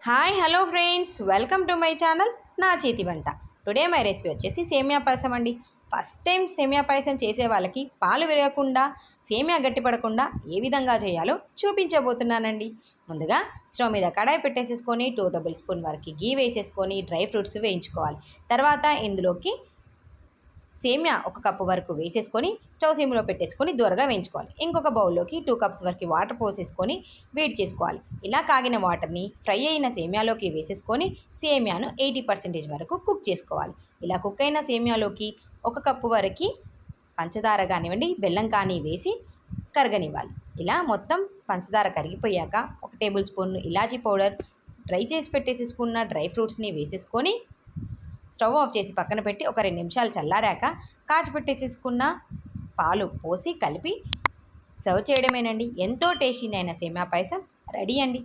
Hi hello friends, welcome to my channel నా చేతి వంట. టుడే మై రెసిపీ వచ్చేసి సేమియా పాయసం అండి. ఫస్ట్ టైం సేమియా పాయసం చేసే వాళ్ళకి పాలు విరగకుండా సేమియా గట్టిపడకుండా ఏ విధంగా చేయాలో చూపించబోతున్నానండి. ముందుగా స్టవ్ మీద కడాయి పెట్టేసేసుకొని 2 టేబుల్ స్పూన్ వరకు గీ వేసేసుకొని డ్రై ఫ్రూట్స్ వేయించుకోవాలి. తర్వాత ఇందులోకి సేమియా 1 కప్పు వరకు వేసేసుకొని స్టవ్ సిమ్లో పెట్టేసుకొని దూరగా వేయించుకోవాలి. ఇంకొక బౌల్లోకి 2 కప్స్ వరకు వాటర్ పోసేసుకొని వేడి చేసుకోవాలి. ఇలా కాగిన వాటర్ని ఫ్రై అయిన సేమియాలోకి వేసేసుకొని సేమియాను 80% వరకు కుక్ చేసుకోవాలి. ఇలా కుక్ అయిన సేమియాలోకి 1 కప్పు వరకు పంచదార కానివ్వండి, బెల్లం కానీ వేసి కరగనివ్వాలి. ఇలా మొత్తం పంచదార కరిగిపోయాక 1 టేబుల్ స్పూన్ ఇలాచీ పౌడర్, డ్రై చేసి పెట్టేసేసుకున్న డ్రై ఫ్రూట్స్ని వేసేసుకొని స్టవ్ ఆఫ్ చేసి పక్కన పెట్టి ఒక 2 నిమిషాలు చల్లారాక కాచిపెట్టేసేసుకున్న పాలు పోసి కలిపి సర్వ్ చేయడమేనండి. ఎంతో టేస్టీ అయిన సేమియా పాయసం రెడీ అండి.